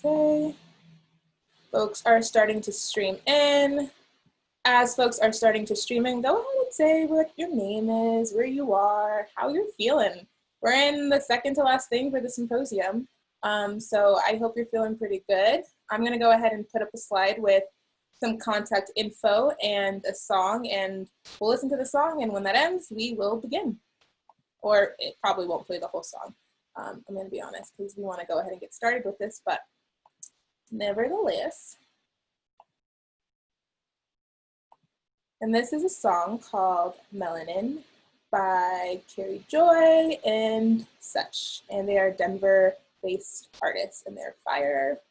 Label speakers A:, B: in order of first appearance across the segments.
A: Okay. Folks are starting to stream in. As folks are starting to stream in, go ahead and say what your name is, where you are, how you're feeling. We're in the second to last thing for the symposium. So I hope you're feeling pretty good. I'm gonna go ahead and put up a slide with some contact info and a song, and we'll listen to the song, and when that ends, we will begin. Or it probably won't play the whole song. I'm gonna be honest, because we wanna go ahead and get started with this, but nevertheless. And this is a song called Melanin by Carrie Joy and such. And they are Denver-based artists, and they're fire.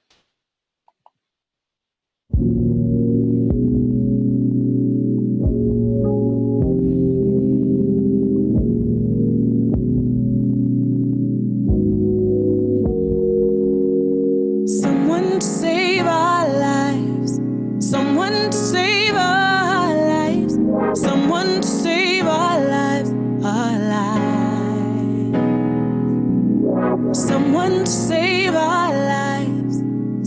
B: Someone to save our lives. Someone to save our lives. Someone to save our lives. Our lives. Someone to save our lives.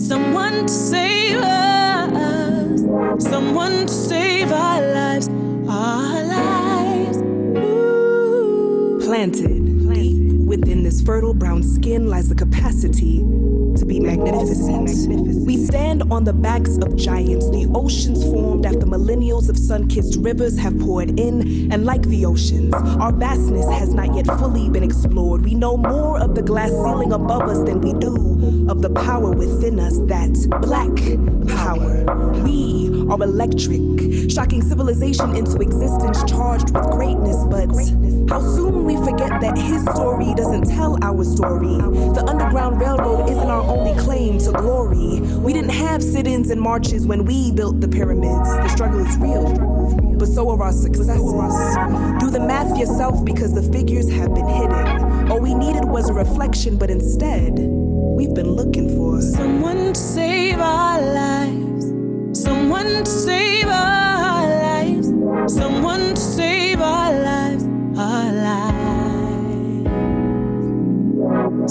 B: Someone to save us. Someone to save our lives. Our lives. Ooh. Planted deep within this fertile brown skin lies the capacity to be magnificent. We stand on the backs of giants. The oceans formed after millennials of sun-kissed rivers have poured in, and like the oceans, our vastness has not yet fully been explored. We know more of the glass ceiling above us than we do of the power within us, that black power. We are electric, shocking civilization into existence charged with greatness, but how soon we forget that his story doesn't tell our story. The Underground Railroad isn't our only claim to glory. We didn't have sit-ins and marches when we built the pyramids. The struggle is real, but so are our successes. Do the math yourself, because the figures have been hidden. All we needed was a reflection, but instead, we've been looking for someone to save our lives. Someone to save our lives. Someone to save our lives. Our lives.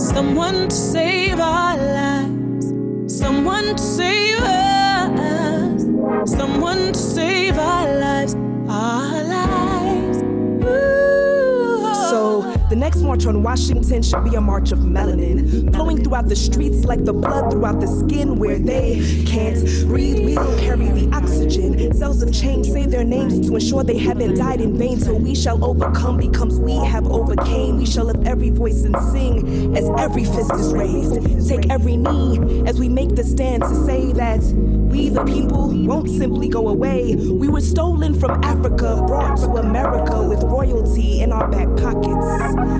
B: Someone to save our lives. Someone to save us. Someone to save our lives. Our lives. Ooh. So the next march on Washington should be a march of melanin, flowing throughout the streets like the blood throughout the skin. Where they can't breathe, we will carry the oxygen. Cells of change say their names to ensure they haven't died in vain. Till we shall overcome becomes we have overcame. We shall lift every voice and sing as every fist is raised. Take every knee as we make the stand to say that we the people won't simply go away. We were stolen from Africa, brought to America with royalty in our back pockets.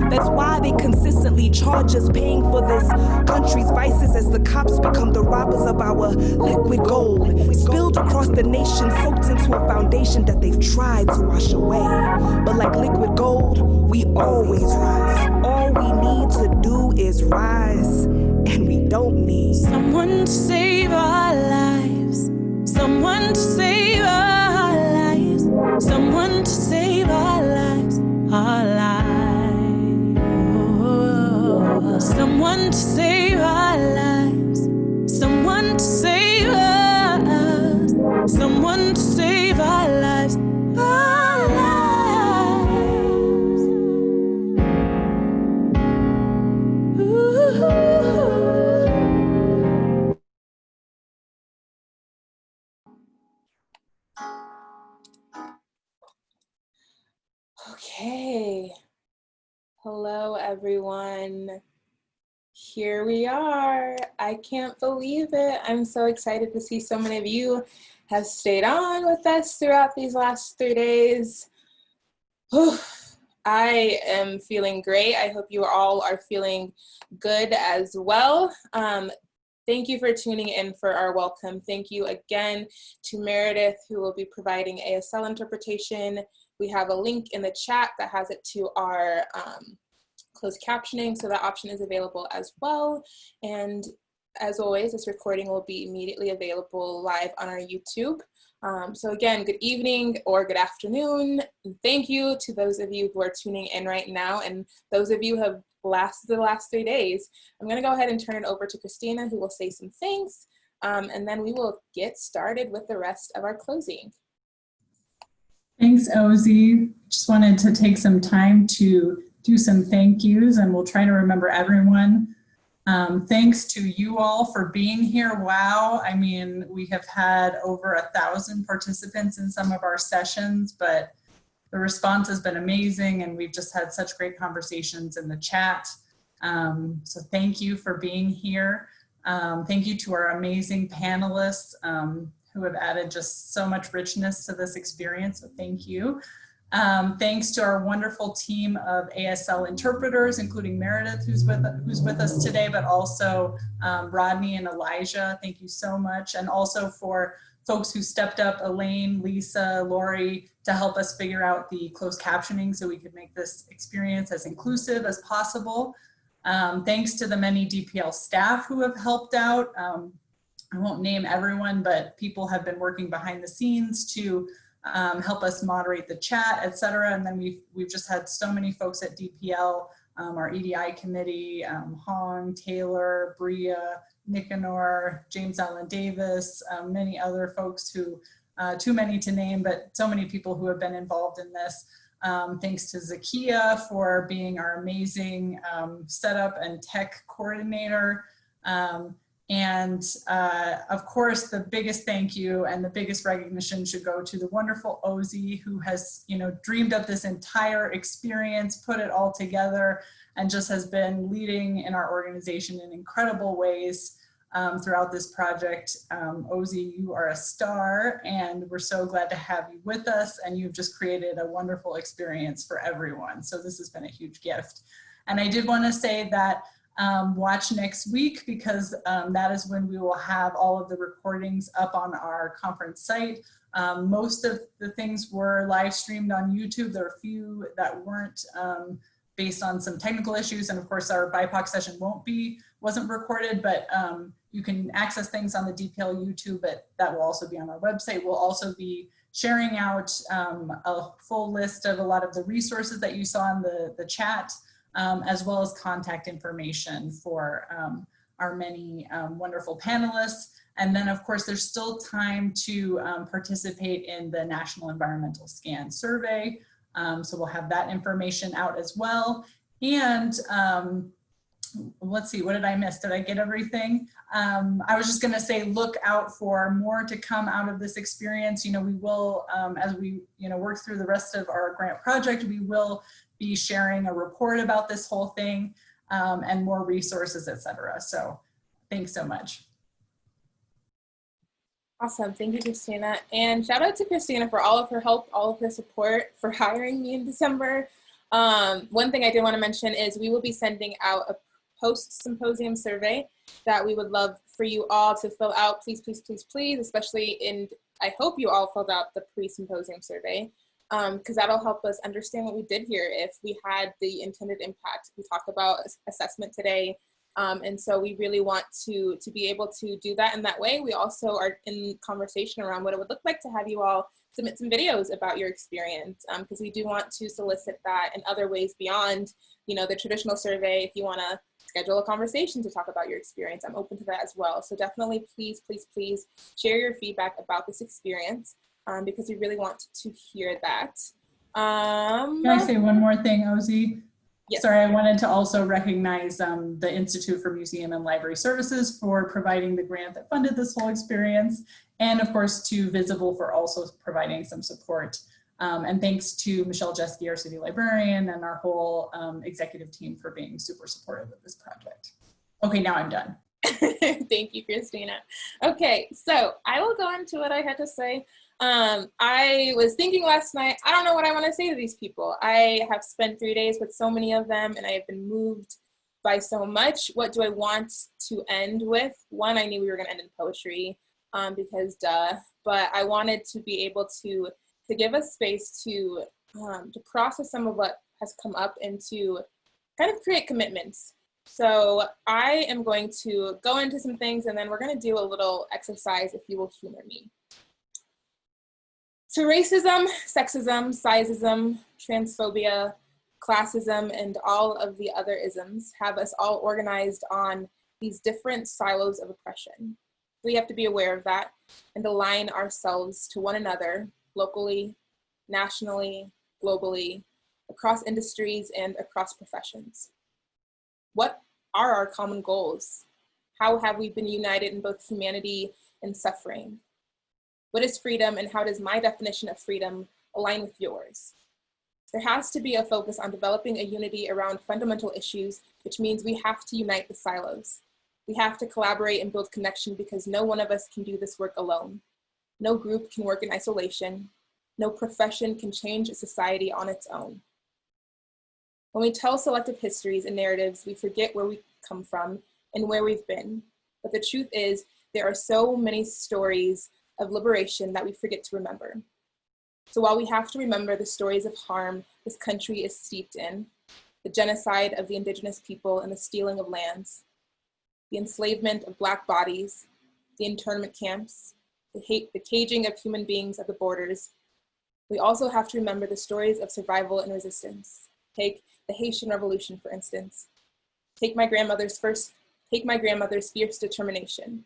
B: That's why they consistently charge us, paying for this country's vices as the cops become the robbers of our liquid gold. Spilled across the nation, soaked into a foundation that they've tried to wash away. But like liquid gold, we always rise. All we need to do is rise, and we don't need someone to save our lives. Someone to save our lives. Someone to save our lives. Our lives. Someone to save our lives. Someone to save us. Someone to save our lives. Our lives. Ooh.
A: Okay. Hello, everyone. Here we are. I can't believe it. I'm so excited to see so many of you have stayed on with us throughout these last 3 days. I am feeling great. I hope you all are feeling good as well. Thank you for tuning in for our welcome. Thank you again to Meredith, who will be providing ASL interpretation. We have a link in the chat that has it to our closed captioning, so that option is available as well. And as always, this recording will be immediately available live on our YouTube. So again, good evening or good afternoon. And thank you to those of you who are tuning in right now, and those of you who lasted the last 3 days. I'm going to go ahead and turn it over to Christina, who will say some things, and then we will get started with the rest of our closing.
C: Thanks, Ozy. Just wanted to take some time to do some thank yous, and we'll try to remember everyone. Thanks to you all for being here. Wow, I mean, we have had over 1,000 participants in some of our sessions, but the response has been amazing, and we've just had such great conversations in the chat. So thank you for being here. Thank you to our amazing panelists who have added just so much richness to this experience, so thank you. Thanks to our wonderful team of ASL interpreters, including Meredith, who's with us today, but also Rodney and Elijah. Thank you so much. And also for folks who stepped up, Elaine, Lisa, Lori, to help us figure out the closed captioning so we could make this experience as inclusive as possible. Thanks to the many DPL staff who have helped out. I won't name everyone, but people have been working behind the scenes to help us moderate the chat, etc. And then we've just had so many folks at DPL, our EDI committee, Hong, Taylor, Bria, Nicanor, James Allen Davis, many other folks who, too many to name, but so many people who have been involved in this. Thanks to Zakia for being our amazing setup and tech coordinator. And of course, the biggest thank you and the biggest recognition should go to the wonderful Ozy, who has, dreamed up this entire experience, put it all together, and just has been leading in our organization in incredible ways throughout this project. Ozy, you are a star, and we're so glad to have you with us, and you've just created a wonderful experience for everyone. So this has been a huge gift. And I did want to say that watch next week, because that is when we will have all of the recordings up on our conference site. Most of the things were live streamed on YouTube. There are a few that weren't based on some technical issues. And of course our BIPOC session wasn't recorded, but you can access things on the DPL YouTube, but that will also be on our website. We'll also be sharing out a full list of a lot of the resources that you saw in the chat, as well as contact information for our many wonderful panelists. And then of course, there's still time to participate in the National Environmental Scan Survey. So we'll have that information out as well. And let's see, what did I miss? Did I get everything? I was just gonna say, look out for more to come out of this experience. We will, as we work through the rest of our grant project, we will be sharing a report about this whole thing and more resources, etc. So thanks so much.
A: Awesome, thank you, Christina. And shout out to Christina for all of her help, all of her support, for hiring me in December. One thing I did want to mention is we will be sending out a post-symposium survey that we would love for you all to fill out. Please, please, please, please, especially I hope you all filled out the pre-symposium survey, because that'll help us understand what we did here, if we had the intended impact. We talked about assessment today, and so we really want to be able to do that in that way. We also are in conversation around what it would look like to have you all submit some videos about your experience, because we do want to solicit that in other ways beyond, the traditional survey. If you want to schedule a conversation to talk about your experience, I'm open to that as well. So definitely, please, please, please share your feedback about this experience, because we really want to hear that.
C: Can I say one more thing, Ozy?
A: Yes.
C: Sorry, I wanted to also recognize the Institute for Museum and Library Services for providing the grant that funded this whole experience, and of course to Visible for also providing some support. And thanks to Michelle Jeske, our city librarian, and our whole executive team for being super supportive of this project. Okay, now I'm done.
A: Thank you, Christina. Okay, so I will go into what I had to say. I was thinking last night, I don't know what I want to say to these people. I have spent 3 days with so many of them, and I have been moved by so much. What do I want to end with? One, I knew we were going to end in poetry, because duh, but I wanted to be able to give us space to process some of what has come up and to kind of create commitments. So I am going to go into some things, and then we're going to do a little exercise if you will humor me. To racism, sexism, sizeism, transphobia, classism, and all of the other isms have us all organized on these different silos of oppression. We have to be aware of that and align ourselves to one another locally, nationally, globally, across industries and across professions. What are our common goals? How have we been united in both humanity and suffering? What is freedom, and how does my definition of freedom align with yours? There has to be a focus on developing a unity around fundamental issues, which means we have to unite the silos. We have to collaborate and build connection because no one of us can do this work alone. No group can work in isolation. No profession can change a society on its own. When we tell selective histories and narratives, we forget where we come from and where we've been. But the truth is, there are so many stories of liberation that we forget to remember. So while we have to remember the stories of harm this country is steeped in, the genocide of the indigenous people and the stealing of lands, the enslavement of Black bodies, the internment camps, the caging of human beings at the borders, we also have to remember the stories of survival and resistance. Take the Haitian Revolution, for instance. Take my grandmother's fierce determination,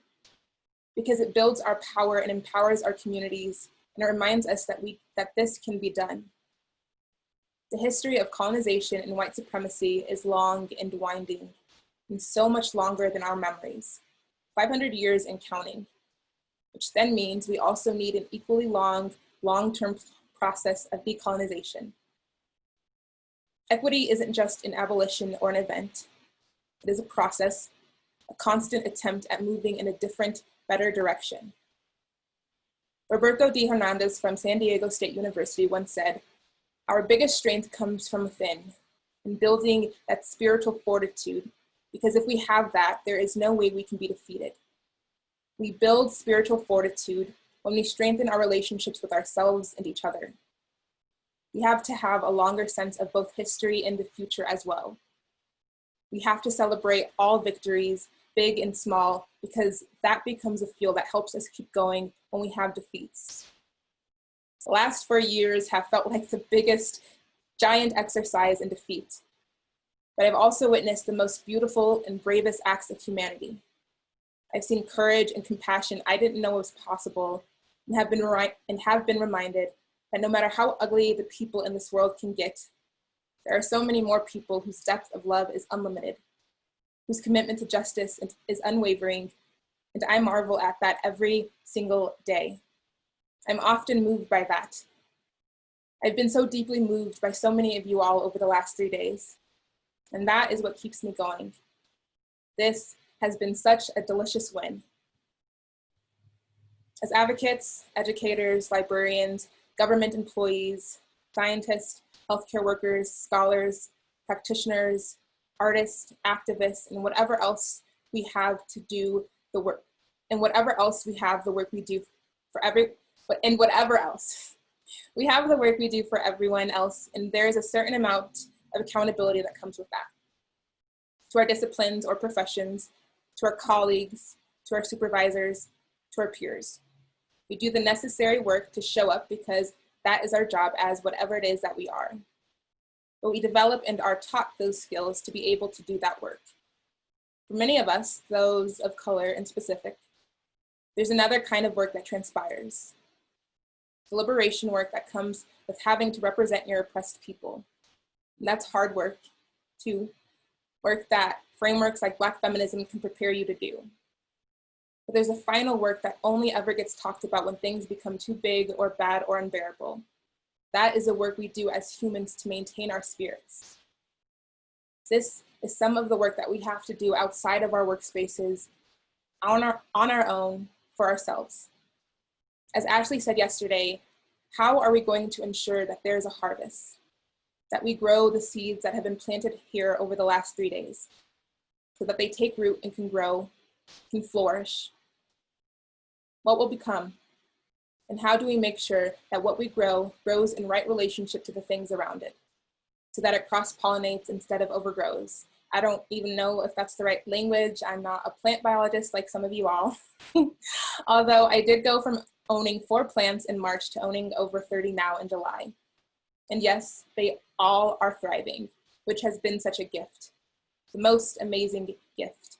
A: because it builds our power and empowers our communities, and it reminds us that this can be done. The history of colonization and white supremacy is long and winding, and so much longer than our memories, 500 years and counting, which then means we also need an equally long-term process of decolonization. Equity isn't just an abolition or an event. It is a process, a constant attempt at moving in a different, better direction. Roberto D. Hernandez from San Diego State University once said, "Our biggest strength comes from within, in building that spiritual fortitude, because if we have that, there is no way we can be defeated. We build spiritual fortitude when we strengthen our relationships with ourselves and each other. We have to have a longer sense of both history and the future as well. We have to celebrate all victories, big and small, because that becomes a fuel that helps us keep going when we have defeats. The last 4 years have felt like the biggest giant exercise in defeat, but I've also witnessed the most beautiful and bravest acts of humanity. I've seen courage and compassion I didn't know was possible, and have been reminded that no matter how ugly the people in this world can get, there are so many more people whose depth of love is unlimited, whose commitment to justice is unwavering, and I marvel at that every single day. I'm often moved by that. I've been so deeply moved by so many of you all over the last 3 days, and that is what keeps me going. This has been such a delicious win. As advocates, educators, librarians, government employees, scientists, healthcare workers, scholars, practitioners, artists, activists, and whatever else we have to do the work, and whatever else we have the work we do for whatever else. We have the work we do for everyone else, and there is a certain amount of accountability that comes with that. To our disciplines or professions, to our colleagues, to our supervisors, to our peers. We do the necessary work to show up because that is our job as whatever it is that we are. But we develop and are taught those skills to be able to do that work. For many of us, those of color in specific, there's another kind of work that transpires. The liberation work that comes with having to represent your oppressed people. And that's hard work, too. Work that frameworks like Black feminism can prepare you to do. But there's a final work that only ever gets talked about when things become too big or bad or unbearable. That is the work we do as humans to maintain our spirits. This is some of the work that we have to do outside of our workspaces, on our own, for ourselves. As Ashley said yesterday, how are we going to ensure that there is a harvest? That we grow the seeds that have been planted here over the last 3 days, so that they take root and can grow, can flourish? What will become? And how do we make sure that what we grow grows in right relationship to the things around it, so that it cross-pollinates instead of overgrows? I don't even know if that's the right language. I'm not a plant biologist like some of you all. Although I did go from owning 4 plants in March to owning over 30 now in July. And yes, they all are thriving, which has been such a gift, the most amazing gift.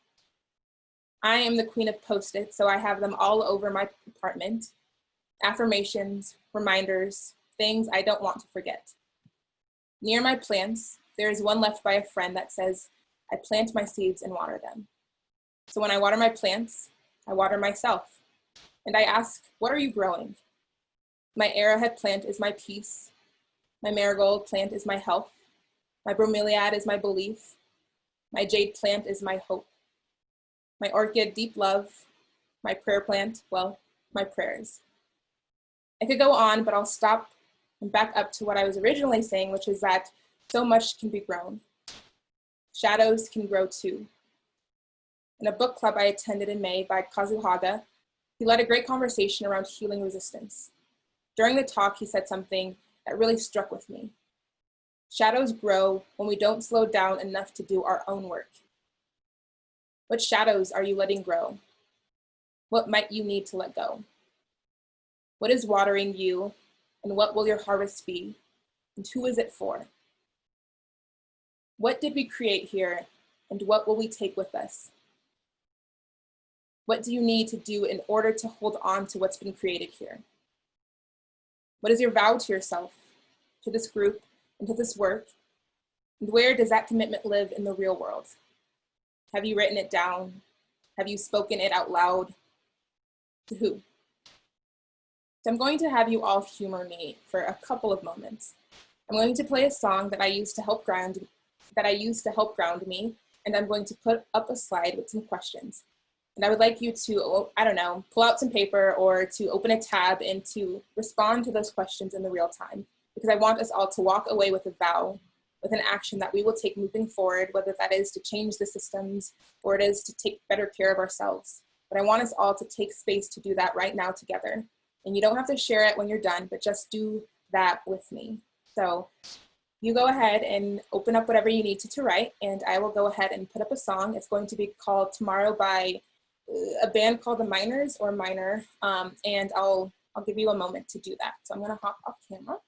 A: I am the queen of Post-its, so I have them all over my apartment. Affirmations, reminders, things I don't want to forget. Near my plants, there is one left by a friend that says, I plant my seeds and water them. So when I water my plants, I water myself. And I ask, what are you growing? My arrowhead plant is my peace. My marigold plant is my health. My bromeliad is my belief. My jade plant is my hope. My orchid, deep love. My prayer plant, well, my prayers. I could go on, but I'll stop and back up to what I was originally saying, which is that so much can be grown. Shadows can grow too. In a book club I attended in May by Kazuhaga, he led a great conversation around healing resistance. During the talk, he said something that really struck with me. Shadows grow when we don't slow down enough to do our own work. What shadows are you letting grow? What might you need to let go? What is watering you, and what will your harvest be, and who is it for? What did we create here, and what will we take with us? What do you need to do in order to hold on to what's been created here? What is your vow to yourself, to this group, and to this work? And where does that commitment live in the real world? Have you written it down? Have you spoken it out loud? To who? So I'm going to have you all humor me for a couple of moments. I'm going to play a song that I used to help ground me, and I'm going to put up a slide with some questions. And I would like you to, I don't know, pull out some paper or to open a tab and to respond to those questions in the real time, because I want us all to walk away with a vow, with an action that we will take moving forward, whether that is to change the systems or it is to take better care of ourselves. But I want us all to take space to do that right now together. And you don't have to share it when you're done, but just do that with me. So you go ahead and open up whatever you need to write, and I will go ahead and put up a song. It's going to be called Tomorrow by a band called the Miners or Minor, and I'll give you a moment to do that. So I'm gonna hop off camera.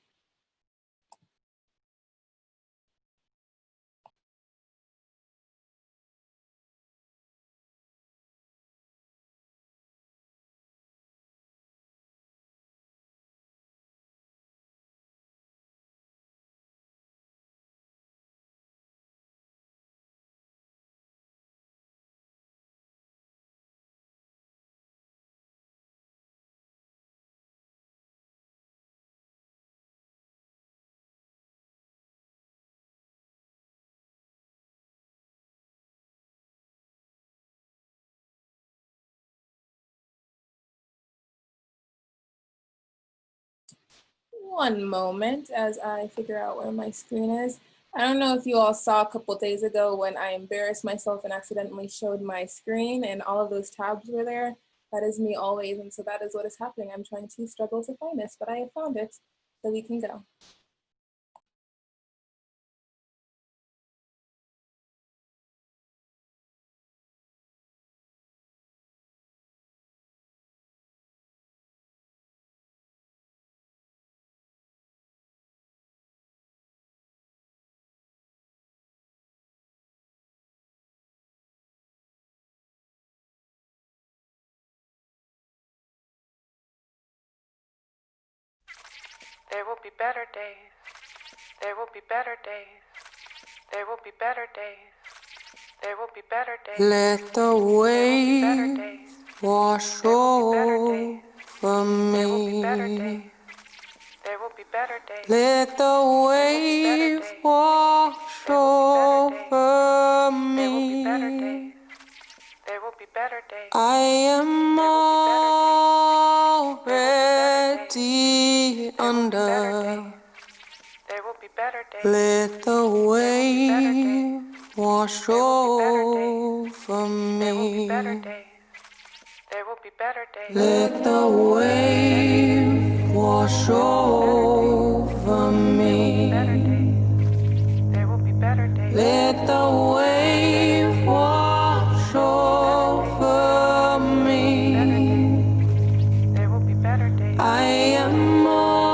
A: One moment as I figure out where my screen is. I don't know if you all saw a couple days ago when I embarrassed myself and accidentally showed my screen and all of those tabs were there. That is me always, and so that is what is happening. I'm trying to struggle to find this, but I have found it, so we can go.
B: There will be better days. There will be better days. There will be better days. There will be better days.
D: Let the wave wash over me.
B: There will be better days.
D: Let the wave wash over me.
B: There will be better days.
D: I am already under.
B: There will be better days.
D: Let the wave wash over
B: There will be better
D: me.
B: days. There will be better days.
D: Let the wave wash over me.
B: There will be better days.
D: Let the wave wash over me.
B: There will be better days.
D: I am already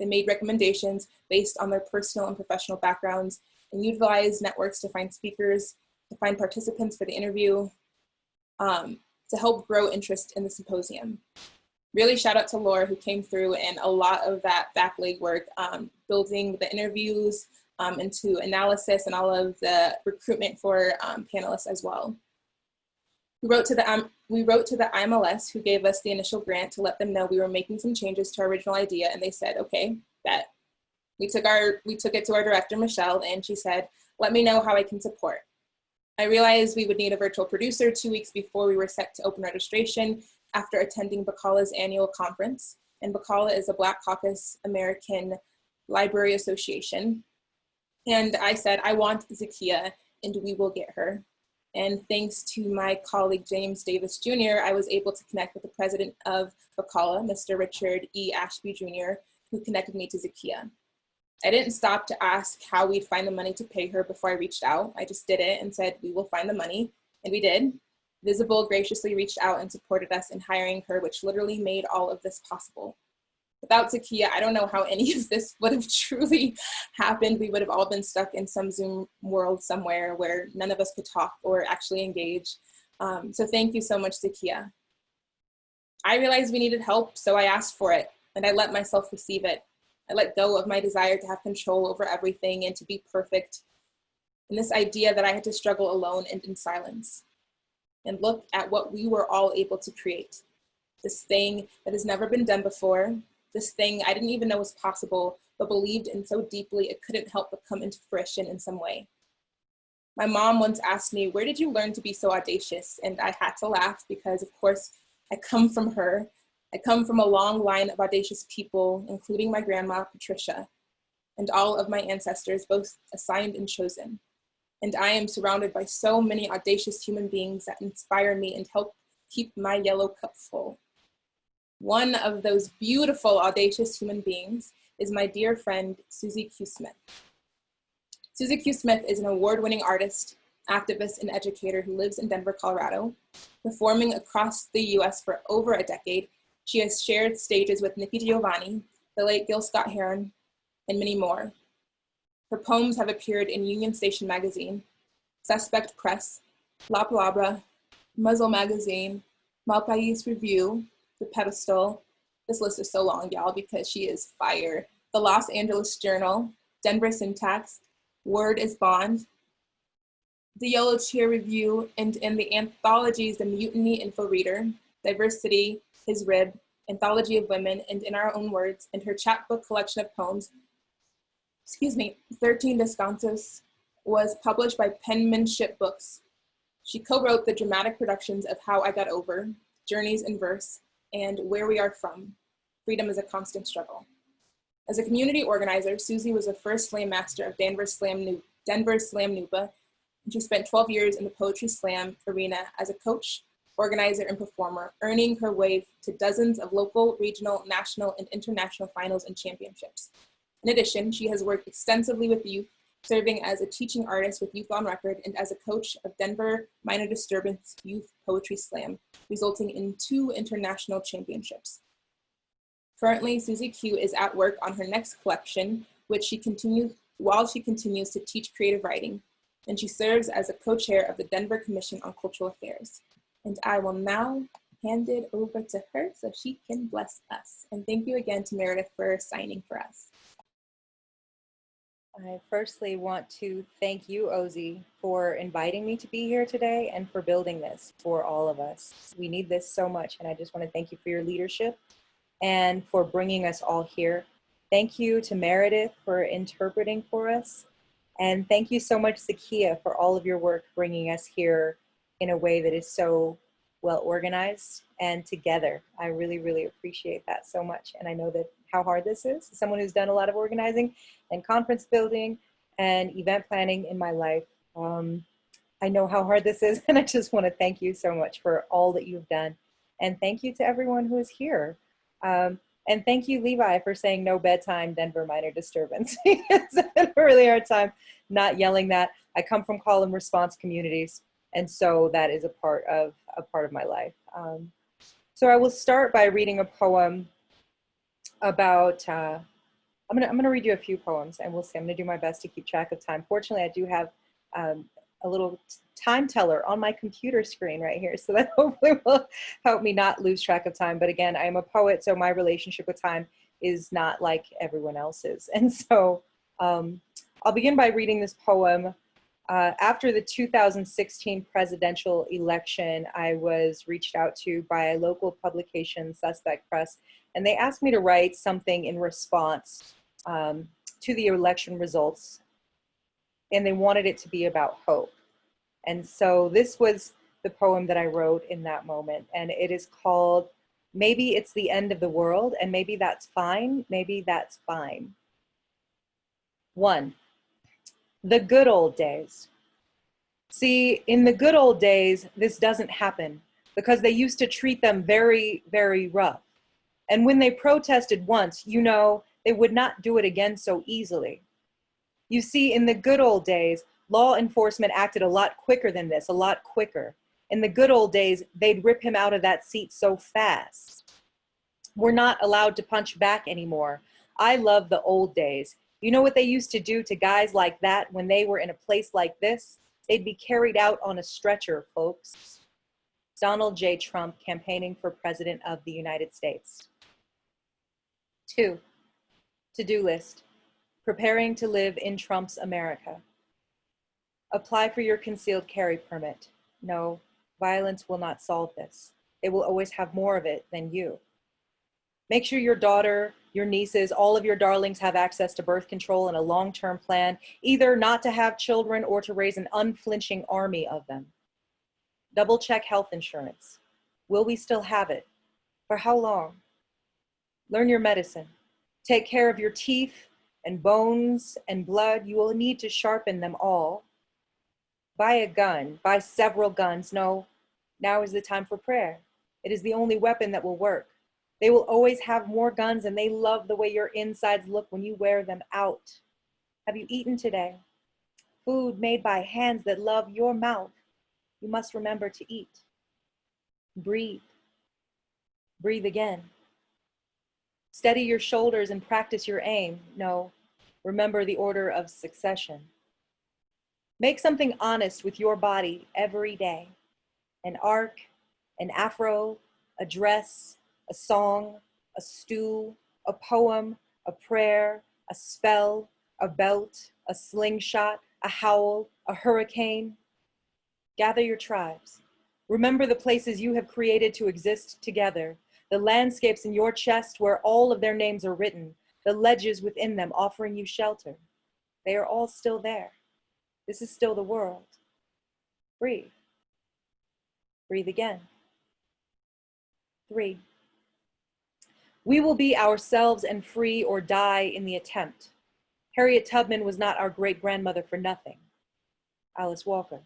A: They made recommendations based on their personal and professional backgrounds and utilized networks to find speakers, to find participants for the interview, to help grow interest in the symposium. Really shout out to Laura, who came through and a lot of that back legwork, building the interviews into analysis and all of the recruitment for panelists as well. We wrote to the IMLS, who gave us the initial grant, to let them know we were making some changes to our original idea, and they said, okay, bet. We took it to our director, Michelle, and she said, let me know how I can support. I realized we would need a virtual producer 2 weeks before we were set to open registration after attending BACALA's annual conference. And BACALA is a Black Caucus American Library Association. And I said, I want Zakia, and we will get her. And thanks to my colleague, James Davis Jr., I was able to connect with the president of BACALA, Mr. Richard E. Ashby Jr., who connected me to Zakia. I didn't stop to ask how we'd find the money to pay her before I reached out. I just did it and said, we will find the money, and we did. Visible graciously reached out and supported us in hiring her, which literally made all of this possible. Without Zakia, I don't know how any of this would have truly happened. We would have all been stuck in some Zoom world somewhere where none of us could talk or actually engage. So thank you so much, Zakia. I realized we needed help, so I asked for it, and I let myself receive it. I let go of my desire to have control over everything and to be perfect, and this idea that I had to struggle alone and in silence. And look at what we were all able to create. This thing that has never been done before, this thing I didn't even know was possible, but believed in so deeply it couldn't help but come into fruition in some way. My mom once asked me, where did you learn to be so audacious? And I had to laugh because, of course, I come from her. I come from a long line of audacious people, including my grandma, Patricia, and all of my ancestors, both assigned and chosen. And I am surrounded by so many audacious human beings that inspire me and help keep my yellow cup full. One of those beautiful, audacious human beings is my dear friend, Suzi Q. Smith. Suzi Q. Smith is an award-winning artist, activist, and educator who lives in Denver, Colorado. Performing across the US for over a decade, she has shared stages with Nikki Giovanni, the late Gil Scott-Heron, and many more. Her poems have appeared in Union Station Magazine, Suspect Press, La Palabra, Muzzle Magazine, Malpais Review, The Pedestal. This list is so long, y'all, because she is fire. The Los Angeles Journal, Denver Syntax, Word is Bond, The Yellow Chair Review, and in the anthologies, The Mutiny Info Reader, Diversity, His Rib, Anthology of Women, and In Our Own Words, and her chapbook collection of poems, 13 Descansos, was published by Penmanship Books. She co-wrote the dramatic productions of How I Got Over, Journeys in Verse, and Where We Are From, Freedom is a Constant Struggle. As a community organizer, Suzi was the first slam master of Denver Slam Nuba, and she spent 12 years in the poetry slam arena as a coach, organizer, and performer, earning her way to dozens of local, regional, national, and international finals and championships. In addition, she has worked extensively with youth, serving as a teaching artist with Youth on Record and as a coach of Denver Minor Disturbance Youth Poetry Slam, resulting in 2 international championships. Currently, Suzi Q is at work on her next collection, which she continues to teach creative writing, and she serves as a co-chair of the Denver Commission on Cultural Affairs. And I will now hand it over to her so she can bless us. And thank you again to Meredith for signing for us.
E: I firstly want to thank you, Ozy, for inviting me to be here today and for building this for all of us. We need this so much, and I just want to thank you for your leadership and for bringing us all here. Thank you to Meredith for interpreting for us, and thank you so much, Zakia, for all of your work bringing us here in a way that is so well organized and together. I really, really appreciate that so much, and I know that how hard this is. As someone who's done a lot of organizing and conference building and event planning in my life, I know how hard this is, and I just want to thank you so much for all that you've done. And thank you to everyone who is here. And thank you, Levi, for saying no bedtime Denver Minor Disturbance. It's a really hard time not yelling that. I come from call and response communities, and so that is a part of my life. So I will start by reading a poem about I'm gonna read you a few poems, and we'll see. I'm gonna do my best to keep track of time. Fortunately, I do have a little time teller on my computer screen right here, so that hopefully will help me not lose track of time. But again, I am a poet, so my relationship with time is not like everyone else's. And so I'll begin by reading this poem. After the 2016 presidential election, I was reached out to by a local publication, Suspect Press, and they asked me to write something in response to the election results, and they wanted it to be about hope. And so this was the poem that I wrote in that moment, and it is called Maybe It's the End of the World, and Maybe That's Fine, Maybe That's Fine. 1. The good old days. See, in the good old days, this doesn't happen because they used to treat them very, very rough. And when they protested once, you know, they would not do it again so easily. You see, in the good old days, law enforcement acted a lot quicker than this, a lot quicker. In the good old days, they'd rip him out of that seat so fast. We're not allowed to punch back anymore. I love the old days. You know what they used to do to guys like that when they were in a place like this? They'd be carried out on a stretcher, folks. Donald J. Trump, campaigning for President of the United States. 2. To-do list. Preparing to live in Trump's America. Apply for your concealed carry permit. No, violence will not solve this. They will always have more of it than you. Make sure your daughter, your nieces, all of your darlings have access to birth control and a long-term plan, either not to have children or to raise an unflinching army of them. Double check health insurance. Will we still have it? For how long? Learn your medicine. Take care of your teeth and bones and blood. You will need to sharpen them all. Buy a gun, buy several guns. No, now is the time for prayer. It is the only weapon that will work. They will always have more guns, and they love the way your insides look when you wear them out. Have you eaten today? Food made by hands that love your mouth. You must remember to eat. Breathe. Breathe again. Steady your shoulders and practice your aim. No, remember the order of succession. Make something honest with your body every day. An arc, an afro, a dress, a song, a stew, a poem, a prayer, a spell, a belt, a slingshot, a howl, a hurricane. Gather your tribes. Remember the places you have created to exist together, the landscapes in your chest where all of their names are written, the ledges within them offering you shelter. They are all still there. This is still the world. Breathe. Breathe again. 3. We will be ourselves and free or die in the attempt. Harriet Tubman was not our great-grandmother for nothing. Alice Walker.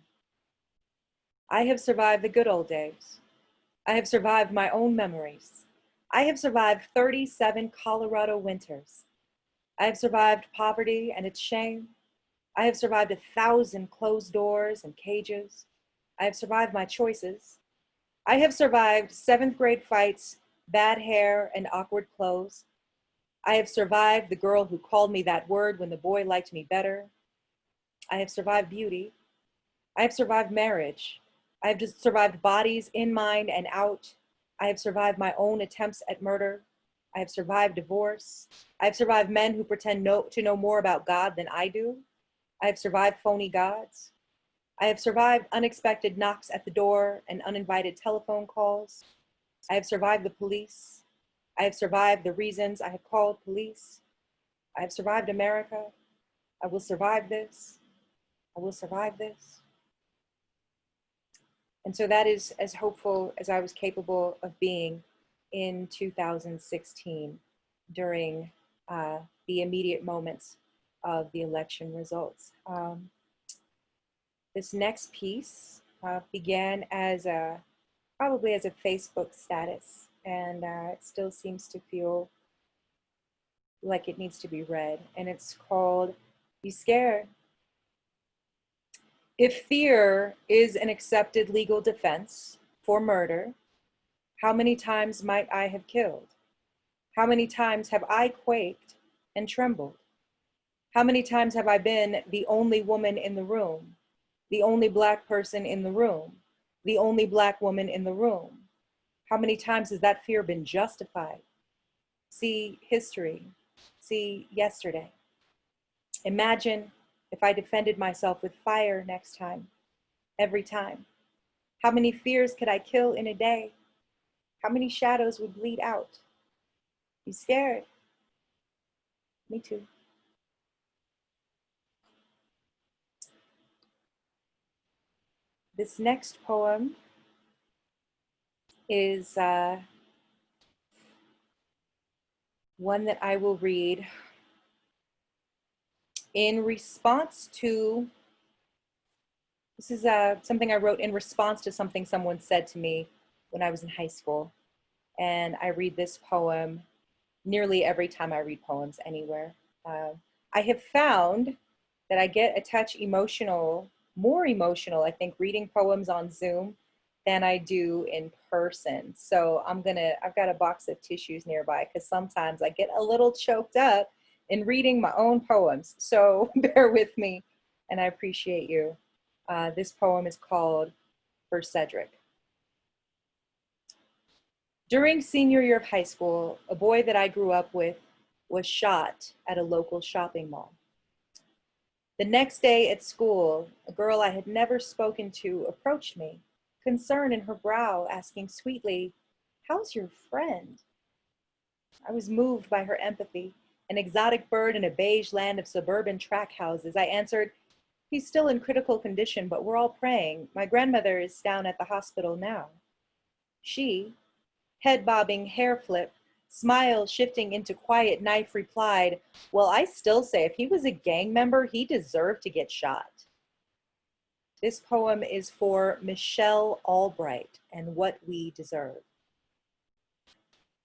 E: I have survived the good old days. I have survived my own memories. I have survived 37 Colorado winters. I have survived poverty and its shame. I have survived 1,000 closed doors and cages. I have survived my choices. I have survived 7th grade fights, bad hair, and awkward clothes. I have survived the girl who called me that word when the boy liked me better. I have survived beauty. I have survived marriage. I have just survived bodies in, mind, and out. I have survived my own attempts at murder. I have survived divorce. I have survived men who pretend to know more about God than I do. I have survived phony gods. I have survived unexpected knocks at the door and uninvited telephone calls. I have survived the police. I have survived the reasons I have called police. I have survived America. I will survive this. I will survive this. And so that is as hopeful as I was capable of being in 2016 during the immediate moments of the election results. This next piece began as probably as a Facebook status, and it still seems to feel like it needs to be read. And it's called Be Scared. If fear is an accepted legal defense for murder, how many times might I have killed? How many times have I quaked and trembled? How many times have I been the only woman in the room, the only Black person in the room, the only Black woman in the room? How many times has that fear been justified? See history, see yesterday. Imagine if I defended myself with fire next time, every time. How many fears could I kill in a day? How many shadows would bleed out? You scared? Me too. This next poem is one that I will read in response to, this is something I wrote in response to something someone said to me when I was in high school. And I read this poem nearly every time I read poems anywhere. I have found that I get a touch emotional, more emotional, I think, reading poems on Zoom than I do in person. So I've got a box of tissues nearby because sometimes I get a little choked up in reading my own poems. So bear with me and I appreciate you. This poem is called For Cedric. During senior year of high school, a boy that I grew up with was shot at a local shopping mall. The next day at school, a girl I had never spoken to approached me, concern in her brow, asking sweetly, "How's your friend?" I was moved by her empathy, an exotic bird in a beige land of suburban track houses. I answered, "He's still in critical condition, but we're all praying. My grandmother is down at the hospital now." She, head bobbing, hair flip, smile shifting into quiet knife, replied, "Well, I still say if he was a gang member, he deserved to get shot." This poem is for Michelle Albright and What We Deserve.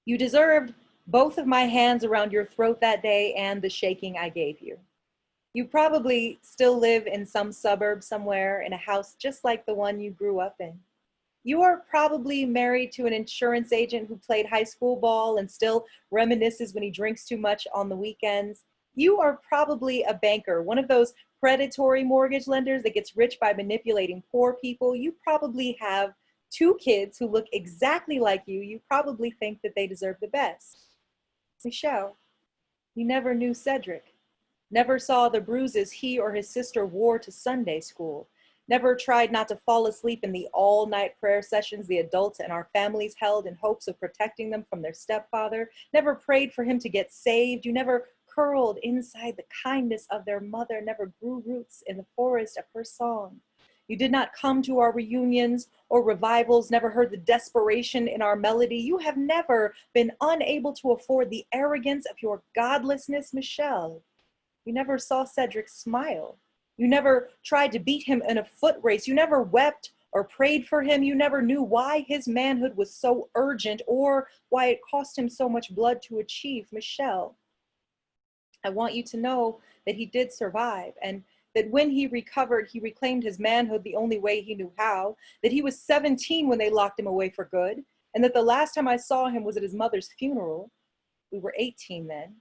E: You deserved both of my hands around your throat that day and the shaking I gave you. You probably still live in some suburb somewhere in a house just like the one you grew up in. You are probably married to an insurance agent who played high school ball and still reminisces when he drinks too much on the weekends. You are probably a banker, one of those predatory mortgage lenders that gets rich by manipulating poor people. You probably have 2 kids who look exactly like you. You probably think that they deserve the best. Michelle, you never knew Cedric, never saw the bruises he or his sister wore to Sunday school, never tried not to fall asleep in the all-night prayer sessions the adults and our families held in hopes of protecting them from their stepfather, never prayed for him to get saved. You never curled inside the kindness of their mother, never grew roots in the forest of her song. You did not come to our reunions or revivals, never heard the desperation in our melody. You have never been unable to afford the arrogance of your godlessness, Michelle. You never saw Cedric smile. You never tried to beat him in a foot race. You never wept or prayed for him. You never knew why his manhood was so urgent or why it cost him so much blood to achieve. Michelle, I want you to know that he did survive, and that when he recovered, he reclaimed his manhood the only way he knew how, that he was 17 when they locked him away for good, and that the last time I saw him was at his mother's funeral. We were 18 then.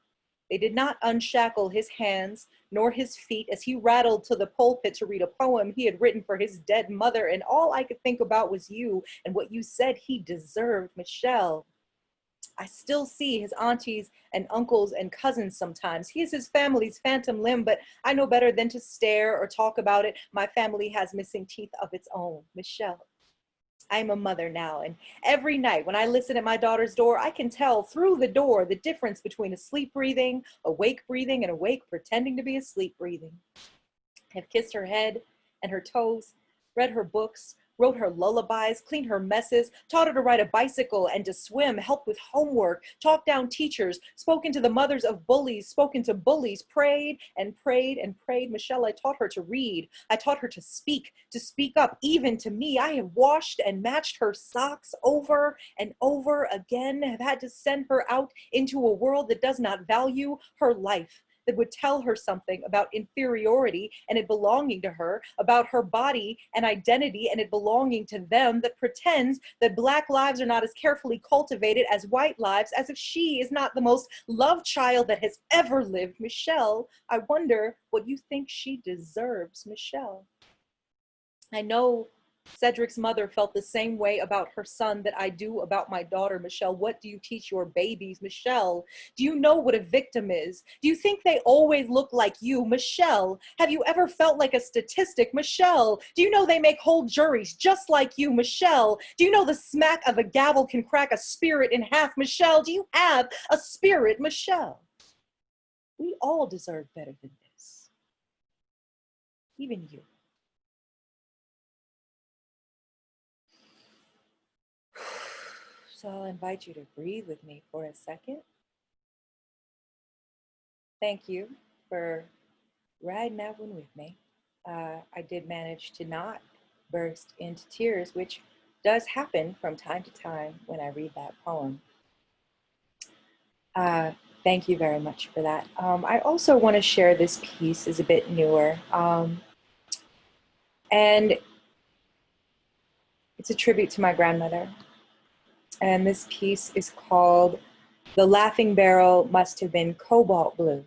E: They did not unshackle his hands nor his feet as he rattled to the pulpit to read a poem he had written for his dead mother, and all I could think about was you and what you said he deserved. Michelle, I still see his aunties and uncles and cousins sometimes. He is his family's phantom limb, but I know better than to stare or talk about it. My family has missing teeth of its own. Michelle, I'm a mother now, and every night when I listen at my daughter's door, I can tell through the door the difference between asleep breathing, and awake pretending to be asleep breathing. I have kissed her head and her toes, read her books, wrote her lullabies, cleaned her messes, taught her to ride a bicycle and to swim, helped with homework, talked down teachers, spoken to the mothers of bullies, spoken to bullies, prayed and prayed and prayed. Michelle, I taught her to read. I taught her to speak up, even to me. I have washed and matched her socks over and over again, have had to send her out into a world that does not value her life, that would tell her something about inferiority and it belonging to her, about her body and identity and it belonging to them, that pretends that Black lives are not as carefully cultivated as white lives, as if she is not the most loved child that has ever lived. Michelle, I wonder what you think she deserves, Michelle. I know Cedric's mother felt the same way about her son that I do about my daughter, Michelle. What do you teach your babies, Michelle? Do you know what a victim is? Do you think they always look like you, Michelle? Have you ever felt like a statistic, Michelle? Do you know they make whole juries just like you, Michelle? Do you know the smack of a gavel can crack a spirit in half, Michelle? Do you have a spirit, Michelle? We all deserve better than this. Even you. So I'll invite you to breathe with me for a second. Thank you for riding that one with me. I did manage to not burst into tears, which does happen from time to time when I read that poem. Thank you very much for that. I also want to share this piece is a bit newer. And it's a tribute to my grandmother. And this piece is called "The Laughing Barrel Must Have Been Cobalt Blue."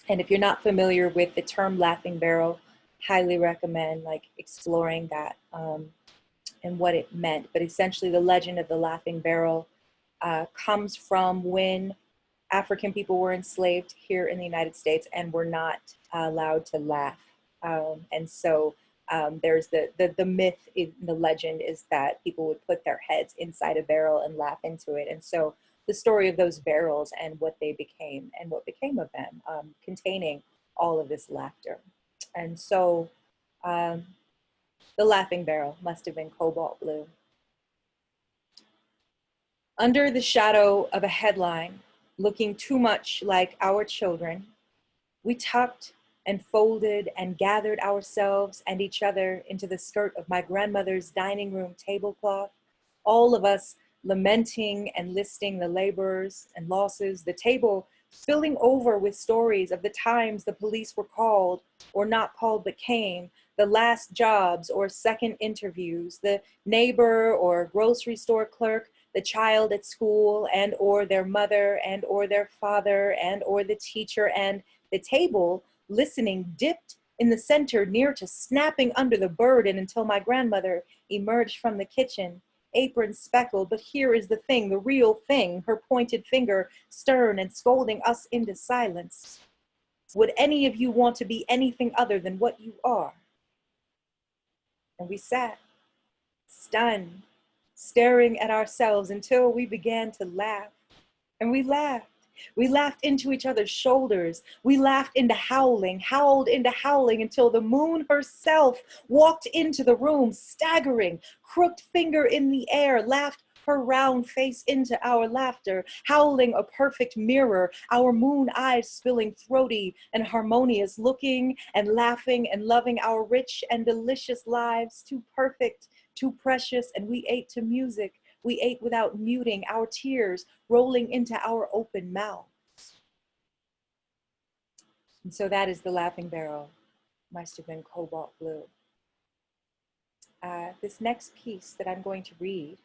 E: And if you're not familiar with the term laughing barrel, highly recommend exploring that and what it meant. But essentially the legend of the laughing barrel comes from when African people were enslaved here in the United States and were not allowed to laugh. And so there's the myth, in the legend is that people would put their heads inside a barrel and laugh into it. And so the story of those barrels and what they became and what became of them, containing all of this laughter. And so the laughing barrel must have been cobalt blue. Under the shadow of a headline, looking too much like our children, we tucked and folded and gathered ourselves and each other into the skirt of my grandmother's dining room tablecloth, all of us lamenting and listing the laborers and losses, the table spilling over with stories of the times the police were called or not called but came, the last jobs or second interviews, the neighbor or grocery store clerk, the child at school and or their mother and or their father and or the teacher, and the table listening dipped in the center near to snapping under the burden until my grandmother emerged from the kitchen, apron speckled. But here is the thing, the real thing, her pointed finger stern and scolding us into silence. Would any of you want to be anything other than what you are? And we sat, stunned, staring at ourselves until we began to laugh. And we laughed. We laughed into each other's shoulders. We laughed into howling, howled into howling until the moon herself walked into the room, staggering, crooked finger in the air, laughed her round face into our laughter, howling a perfect mirror, our moon eyes spilling throaty and harmonious, looking and laughing and loving our rich and delicious lives, too perfect, too precious, and we ate to music. We ate without muting, our tears rolling into our open mouths. And so that is the laughing barrel, must have been cobalt blue. This next piece that I'm going to read,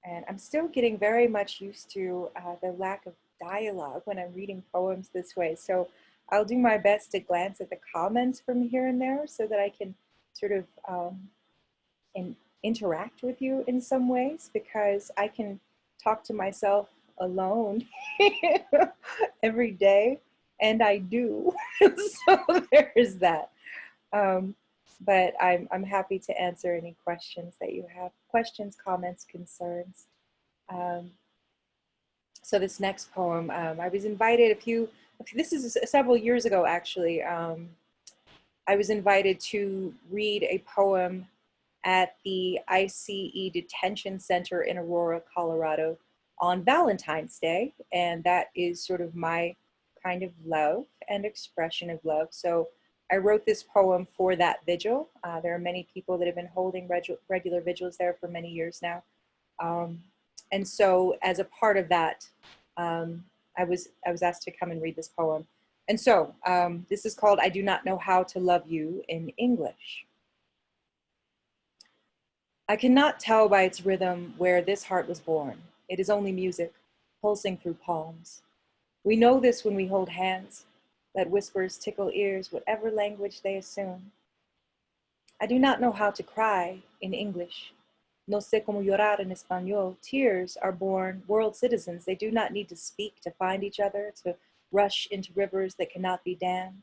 E: and I'm still getting very much used to the lack of dialogue when I'm reading poems this way. So I'll do my best to glance at the comments from here and there so that I can sort of interact with you in some ways, because I can talk to myself alone every day, and I do. So there is that. But I'm happy to answer any questions that you have, questions, comments, concerns. So this next poem, I was invited this is several years ago actually, I was invited to read a poem at the ICE Detention Center in Aurora, Colorado on Valentine's Day. And that is sort of my kind of love and expression of love. So I wrote this poem for that vigil. There are many people that have been holding regular vigils there for many years now. And so as a part of that, I was asked to come and read this poem. And so this is called I Do Not Know How to Love You in English. I cannot tell by its rhythm where this heart was born. It is only music, pulsing through palms. We know this when we hold hands. Let whispers tickle ears, whatever language they assume. I do not know how to cry in English. No sé cómo llorar en español. Tears are born world citizens. They do not need to speak to find each other, to rush into rivers that cannot be dammed.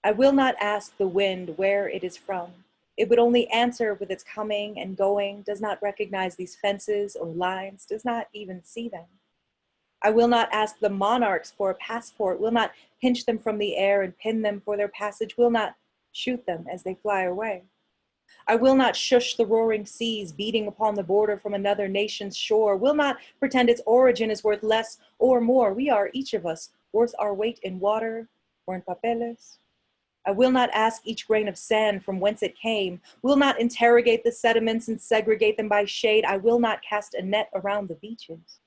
E: I will not ask the wind where it is from. It would only answer with its coming and going, does not recognize these fences or lines, does not even see them. I will not ask the monarchs for a passport, will not pinch them from the air and pin them for their passage, will not shoot them as they fly away. I will not shush the roaring seas beating upon the border from another nation's shore, will not pretend its origin is worth less or more. We are, each of us, worth our weight in water or in papeles. I will not ask each grain of sand from whence it came, will not interrogate the sediments and segregate them by shade. I will not cast a net around the beaches.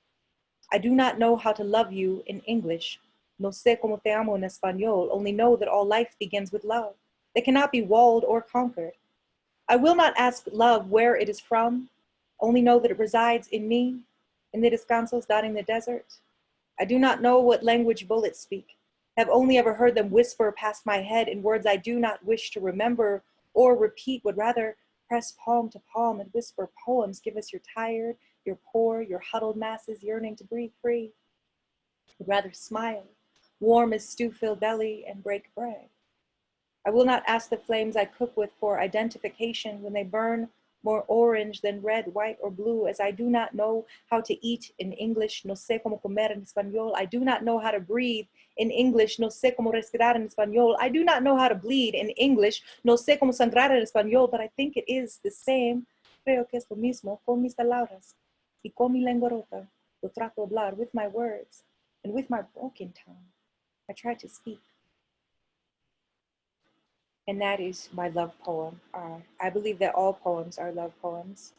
E: I do not know how to love you in English. No sé cómo te amo en español, only know that all life begins with love. They cannot be walled or conquered. I will not ask love where it is from, only know that it resides in me, in the descansos dotting the desert. I do not know what language bullets speak, have only ever heard them whisper past my head in words I do not wish to remember or repeat, would rather press palm to palm and whisper poems. Give us your tired, your poor, your huddled masses yearning to breathe free. Would rather smile, warm as stew-filled belly and break bread. I will not ask the flames I cook with for identification when they burn more orange than red, white, or blue, as I do not know how to eat in English. No sé cómo comer en español. I do not know how to breathe in English. No sé cómo respirar en español. I do not know how to bleed in English. No sé cómo sangrar en español, but I think it is the same. Creo que es lo mismo con mis palabras y con mi lengua rota. Lo trato hablar with my words and with my broken tongue. I try to speak. And that is my love poem. I believe that all poems are love poems,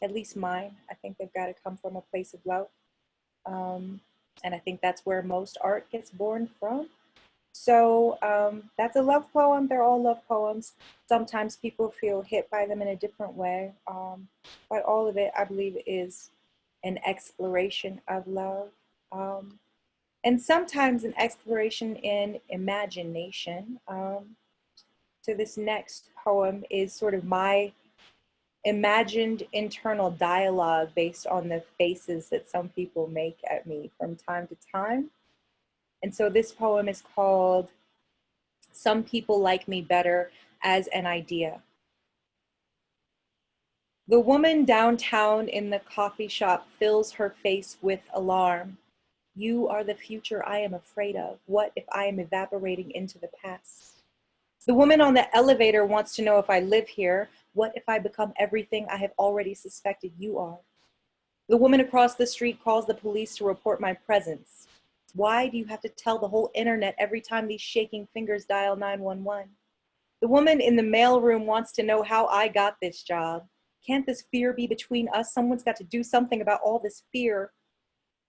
E: at least mine. I think they've got to come from a place of love. And I think that's where most art gets born from. So that's a love poem. They're all love poems. Sometimes people feel hit by them in a different way. But all of it, I believe, is an exploration of love. And sometimes an exploration in imagination. So this next poem is sort of my imagined internal dialogue based on the faces that some people make at me from time to time. And so this poem is called Some People Like Me Better as an Idea. The woman downtown in the coffee shop fills her face with alarm. You are the future I am afraid of. What if I am evaporating into the past? The woman on the elevator wants to know if I live here. What if I become everything I have already suspected you are? The woman across the street calls the police to report my presence. Why do you have to tell the whole internet every time these shaking fingers dial 911? The woman in the mailroom wants to know how I got this job. Can't this fear be between us? Someone's got to do something about all this fear.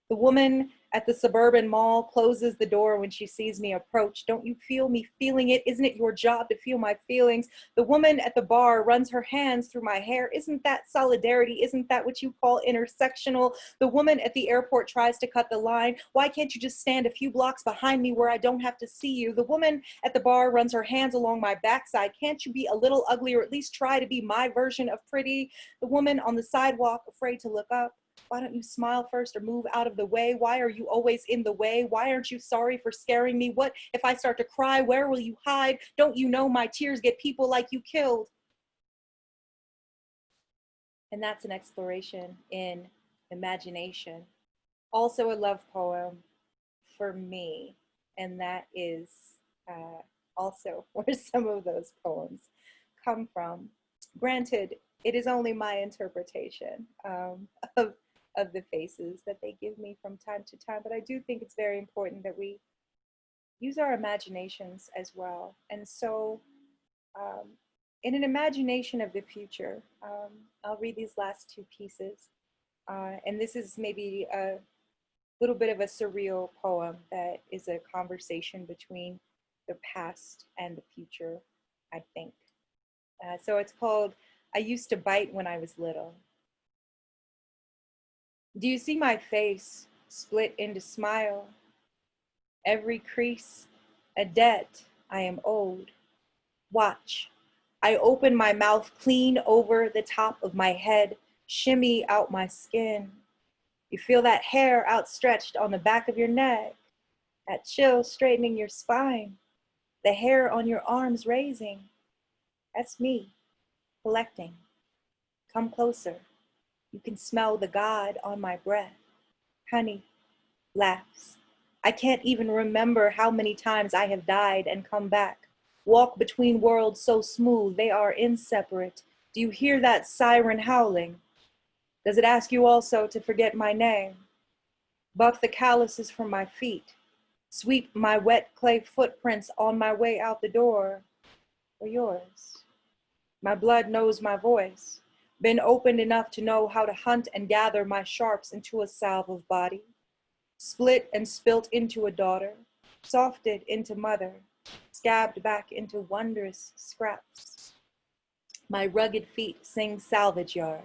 E: The woman at the suburban mall closes the door when she sees me approach. Don't you feel me feeling it? Isn't it your job to feel my feelings? The woman at the bar runs her hands through my hair. Isn't that solidarity? Isn't that what you call intersectional? The woman at the airport tries to cut the line. Why can't you just stand a few blocks behind me where I don't have to see you? The woman at the bar runs her hands along my backside. Can't you be a little ugly or at least try to be my version of pretty? The woman on the sidewalk afraid to look up. Why don't you smile first or move out of the way? Why are you always in the way? Why aren't you sorry for scaring me? What if I start to cry? Where will you hide? Don't you know my tears get people like you killed? And that's an exploration in imagination. Also a love poem for me. And that is also where some of those poems come from. Granted, it is only my interpretation of the faces that they give me from time to time, but I do think it's very important that we use our imaginations as well. And so in an imagination of the future, I'll read these last two pieces. And this is maybe little bit of a surreal poem that is a conversation between the past and the future, I think. So it's called I Used to Bite When I Was Little. Do you see my face split into smile? Every crease a debt I am owed. Watch, I open my mouth clean over the top of my head, shimmy out my skin. You feel that hair outstretched on the back of your neck, that chill straightening your spine, the hair on your arms raising. That's me, collecting. Come closer. You can smell the God on my breath. Honey laughs. I can't even remember how many times I have died and come back. Walk between worlds so smooth, they are inseparate. Do you hear that siren howling? Does it ask you also to forget my name? Buff the calluses from my feet. Sweep my wet clay footprints on my way out the door. Or yours. My blood knows my voice. Been opened enough to know how to hunt and gather my sharps into a salve of body. Split and spilt into a daughter. Softed into mother. Scabbed back into wondrous scraps. My rugged feet sing salvage yard.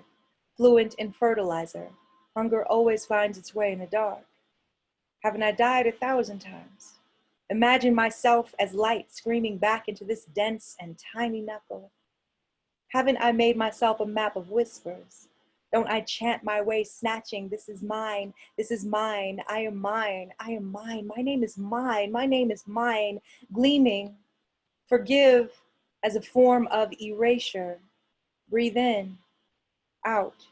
E: Fluent in fertilizer. Hunger always finds its way in the dark. Haven't I died 1,000 times? Imagine myself as light screaming back into this dense and tiny knuckle. Haven't I made myself a map of whispers? Don't I chant my way snatching, this is mine, this is mine, I am mine, I am mine, my name is mine, my name is mine, gleaming. Forgive as a form of erasure. Breathe in, out.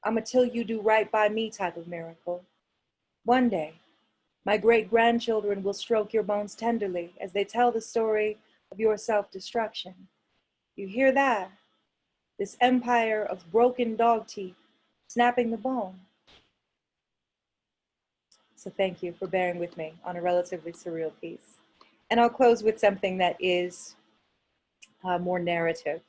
E: I'm a till you do right by me type of miracle. One day, my great-grandchildren will stroke your bones tenderly as they tell the story of your self-destruction. You hear that? This empire of broken dog teeth, snapping the bone. So thank you for bearing with me on a relatively surreal piece. And I'll close with something that is more narrative.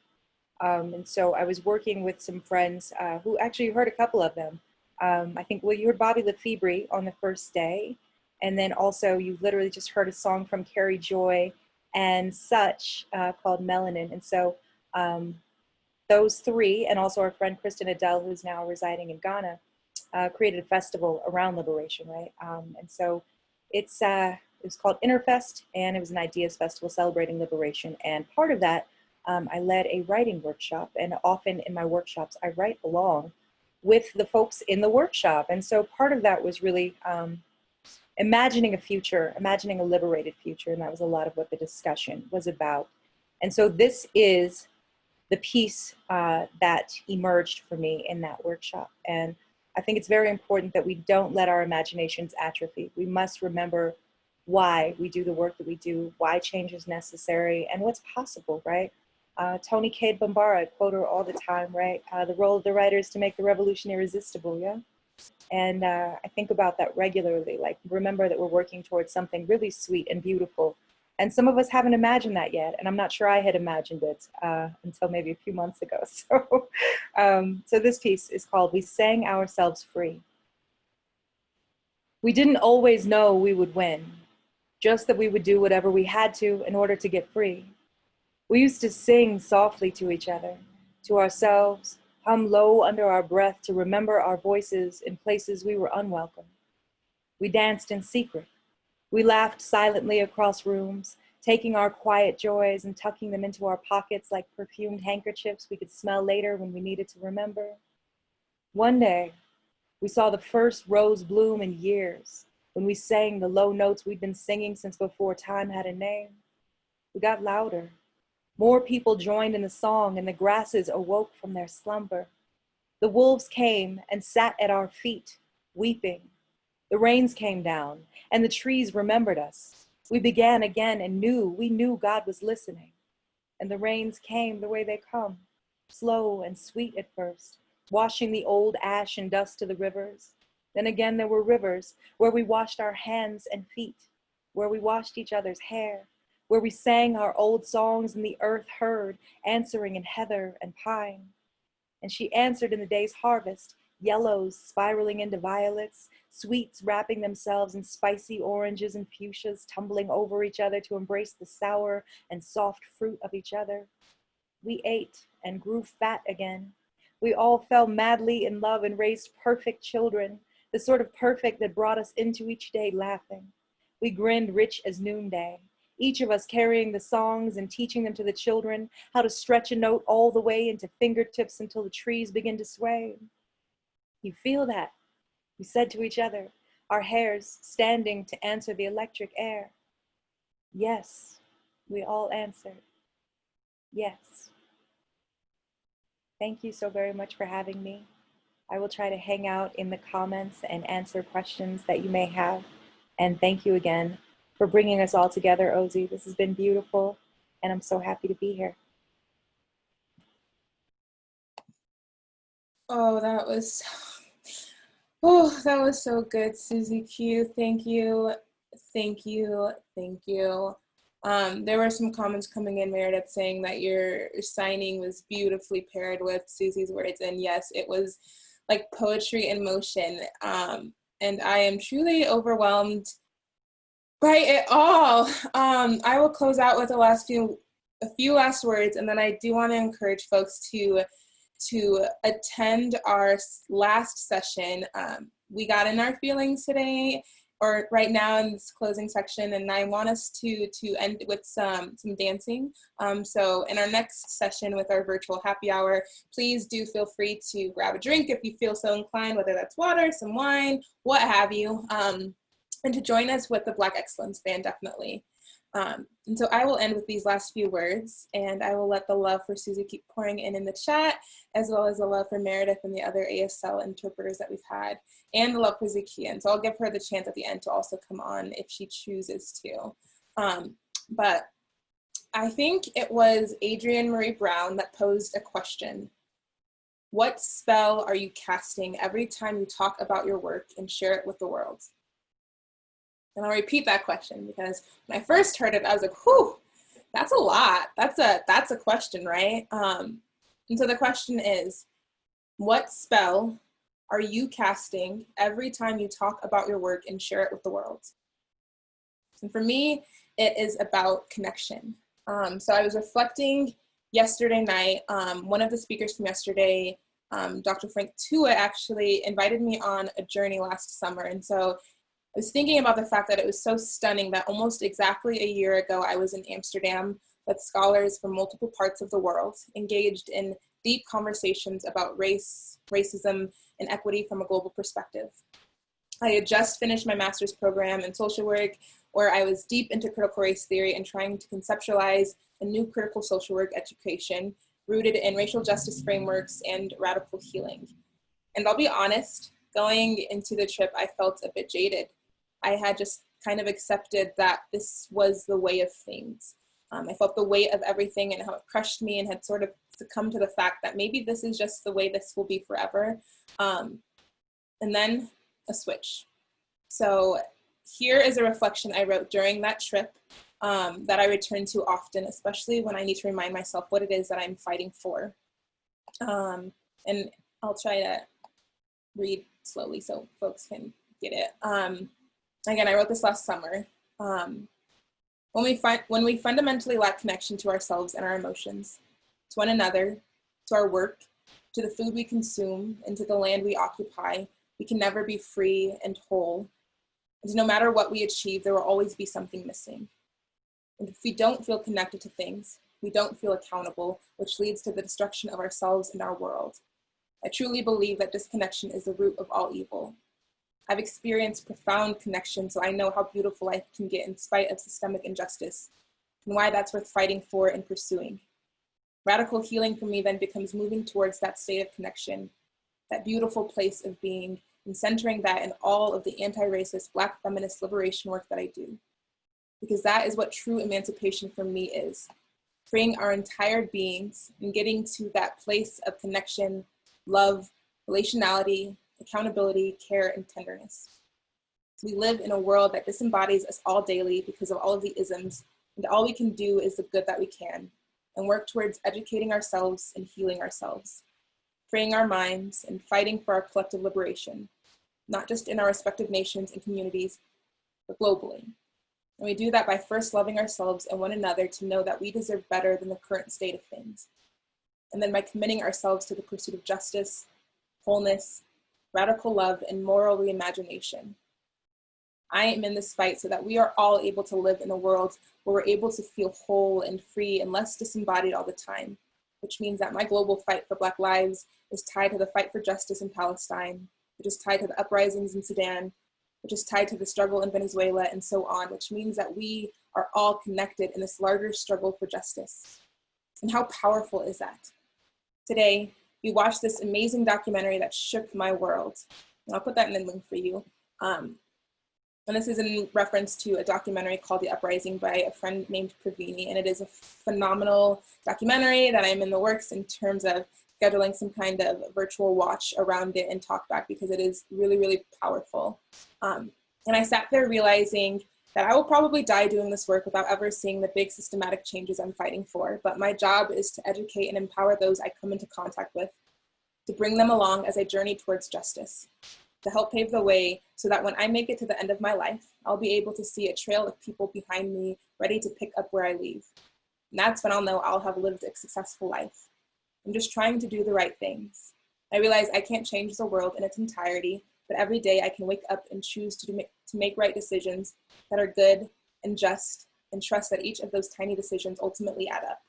E: And so I was working with some friends who actually heard a couple of them. I think, well, you heard Bobby Lefebvre on the first day. And then also you literally just heard a song from Carrie Joy and such called Melanin. And so those three, and also our friend Kristen Adele, who's now residing in Ghana, created a festival around liberation, right? And so it was called Interfest, and it was an ideas festival celebrating liberation. And part of that, I led a writing workshop, and often in my workshops, I write along with the folks in the workshop. And so part of that was really imagining a future, imagining a liberated future, and that was a lot of what the discussion was about. And so this is the piece that emerged for me in that workshop. And I think it's very important that we don't let our imaginations atrophy. We must remember why we do the work that we do, why change is necessary, and what's possible, right? Toni Cade Bambara, I quote her all the time, right? The role of the writer is to make the revolution irresistible, yeah? And I think about that regularly, like remember that we're working towards something really sweet and beautiful. And some of us haven't imagined that yet, and I'm not sure I had imagined it until maybe a few months ago. So, so this piece is called We Sang Ourselves Free. We didn't always know we would win, just that we would do whatever we had to in order to get free. We used to sing softly to each other, to ourselves, hum low under our breath to remember our voices in places we were unwelcome. We danced in secret. We laughed silently across rooms, taking our quiet joys and tucking them into our pockets like perfumed handkerchiefs we could smell later when we needed to remember. One day, we saw the first rose bloom in years when we sang the low notes we'd been singing since before time had a name. We got louder. More people joined in the song and the grasses awoke from their slumber. The wolves came and sat at our feet, weeping. The rains came down and the trees remembered us. We began again and we knew God was listening. And the rains came the way they come, slow and sweet at first, washing the old ash and dust to the rivers. Then again there were rivers where we washed our hands and feet, where we washed each other's hair, where we sang our old songs and the earth heard, answering in heather and pine. And she answered in the day's harvest, yellows spiraling into violets, sweets wrapping themselves in spicy oranges and fuchsias tumbling over each other to embrace the sour and soft fruit of each other. We ate and grew fat again. We all fell madly in love and raised perfect children, the sort of perfect that brought us into each day laughing. We grinned rich as noonday, each of us carrying the songs and teaching them to the children, how to stretch a note all the way into fingertips until the trees begin to sway. You feel that? We said to each other, our hairs standing to answer the electric air. Yes, we all answered. Yes. Thank you so very much for having me. I will try to hang out in the comments and answer questions that you may have. And thank you again for bringing us all together, Ozy. This has been beautiful, and I'm so happy to be here.
A: Oh, that was so good, Suzi Q. Thank you, thank you, thank you. There were some comments coming in, Meredith, saying that your signing was beautifully paired with Suzi's words, and yes, it was like poetry in motion. And I am truly overwhelmed by it all. I will close out with a few last words, and then I do want to encourage folks to attend our last session. We got in our feelings today, or right now in this closing section, and I want us to end with some dancing. So in our next session with our virtual happy hour, please do feel free to grab a drink if you feel so inclined, whether that's water, some wine, what have you, and to join us with the Black Excellence Band, definitely. And so I will end with these last few words, and I will let the love for Suzi keep pouring in the chat, as well as the love for Meredith and the other ASL interpreters that we've had, and the love for Zakiya. So I'll give her the chance at the end to also come on if she chooses to. But I think it was Adrienne Marie Brown that posed a question. What spell are you casting every time you talk about your work and share it with the world? And I'll repeat that question because when I first heard it, I was like, whew, that's a lot. That's a question, right? And so the question is, what spell are you casting every time you talk about your work and share it with the world? And for me, it is about connection. So I was reflecting yesterday night. One of the speakers from yesterday, Dr. Frank Tua, actually invited me on a journey last summer. And so I was thinking about the fact that it was so stunning that almost exactly a year ago, I was in Amsterdam with scholars from multiple parts of the world, engaged in deep conversations about race, racism, and equity from a global perspective. I had just finished my master's program in social work, where I was deep into critical race theory and trying to conceptualize a new critical social work education rooted in racial justice frameworks and radical healing. And I'll be honest, going into the trip, I felt a bit jaded. I had just kind of accepted that this was the way of things. I felt the weight of everything and how it crushed me, and had sort of succumbed to the fact that maybe this is just the way this will be forever. And then a switch. So here is a reflection I wrote during that trip that I return to often, especially when I need to remind myself what it is that I'm fighting for. And I'll try to read slowly so folks can get it. Again, I wrote this last summer. When we fundamentally lack connection to ourselves and our emotions, to one another, to our work, to the food we consume, and to the land we occupy, we can never be free and whole. And no matter what we achieve, there will always be something missing. And if we don't feel connected to things, we don't feel accountable, which leads to the destruction of ourselves and our world. I truly believe that disconnection is the root of all evil. I've experienced profound connection, so I know how beautiful life can get in spite of systemic injustice, and why that's worth fighting for and pursuing. Radical healing for me then becomes moving towards that state of connection, that beautiful place of being, and centering that in all of the anti-racist Black feminist liberation work that I do. Because that is what true emancipation for me is, freeing our entire beings and getting to that place of connection, love, relationality, accountability, care, and tenderness. We live in a world that disembodies us all daily because of all of the isms, and all we can do is the good that we can, and work towards educating ourselves and healing ourselves. freeing our minds, and fighting for our collective liberation, not just in our respective nations and communities, but globally. And we do that by first loving ourselves and one another to know that we deserve better than the current state of things. And then by committing ourselves to the pursuit of justice, wholeness, radical love, and moral reimagination. I am in this fight so that we are all able to live in a world where we're able to feel whole and free and less disembodied all the time, which means that my global fight for Black lives is tied to the fight for justice in Palestine, which is tied to the uprisings in Sudan, which is tied to the struggle in Venezuela, and so on, which means that we are all connected in this larger struggle for justice. And how powerful is that? Today, we watched this amazing documentary that shook my world. And I'll put that in the link for you. And this is in reference to a documentary called The Uprising by a friend named Pravini. And it is a phenomenal documentary that I'm in the works in terms of scheduling some kind of virtual watch around it and talk back, because it is really, really powerful. And I sat there realizing that I will probably die doing this work without ever seeing the big systematic changes I'm fighting for. But my job is to educate and empower those I come into contact with, to bring them along as I journey towards justice, to help pave the way so that when I make it to the end of my life, I'll be able to see a trail of people behind me ready to pick up where I leave. And that's when I'll know I'll have lived a successful life. I'm just trying to do the right things. I realize I can't change the world in its entirety, but every day I can wake up and choose to make right decisions that are good and just, and trust that each of those tiny decisions ultimately add up.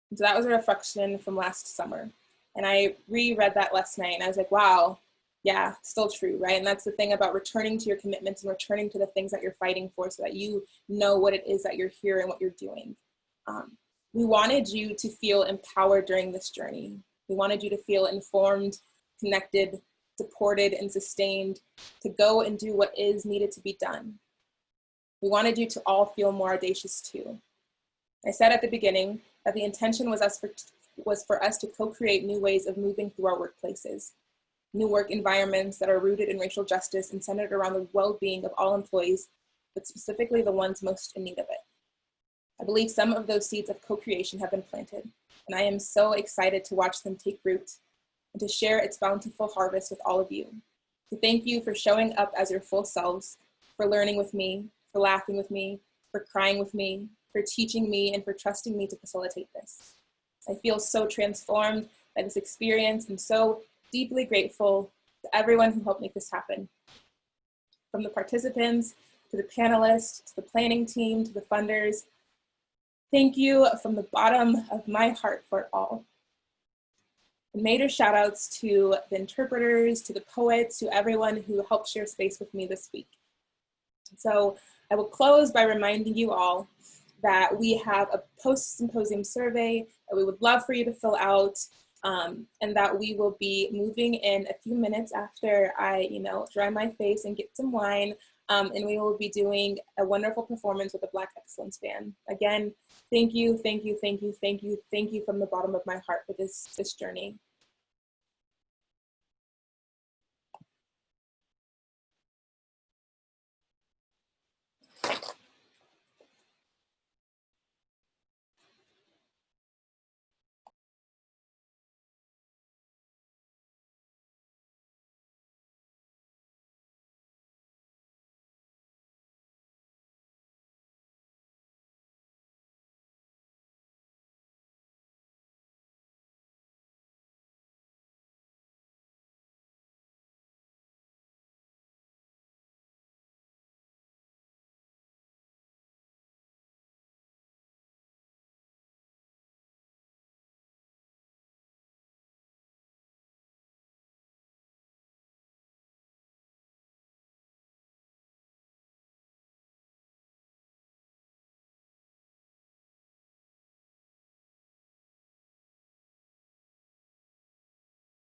A: And so that was a reflection from last summer. And I reread that last night and I was like, wow, yeah, still true, right? And that's the thing about returning to your commitments and returning to the things that you're fighting for so that you know what it is that you're here and what you're doing. We wanted you to feel empowered during this journey. We wanted you to feel informed, connected, supported, and sustained to go and do what is needed to be done. We wanted you to all feel more audacious too. I said at the beginning that the intention was for us to co-create new ways of moving through our workplaces, new work environments that are rooted in racial justice and centered around the well-being of all employees, but specifically the ones most in need of it. I believe some of those seeds of co-creation have been planted, and I am so excited to watch them take root and to share its bountiful harvest with all of you. To thank you for showing up as your full selves, for learning with me, for laughing with me, for crying with me, for teaching me, and for trusting me to facilitate this. I feel so transformed by this experience and so deeply grateful to everyone who helped make this happen. From the participants, to the panelists, to the planning team, to the funders, thank you from the bottom of my heart for it all. And major shout outs to the interpreters, to the poets, to everyone who helped share space with me this week. So I will close by reminding you all that we have a post-symposium survey that we would love for you to fill out, and that we will be moving in a few minutes after I, dry my face and get some wine, and we will be doing a wonderful performance with the Black Excellence Band. Again, thank you, thank you, thank you, thank you, thank you from the bottom of my heart for this journey.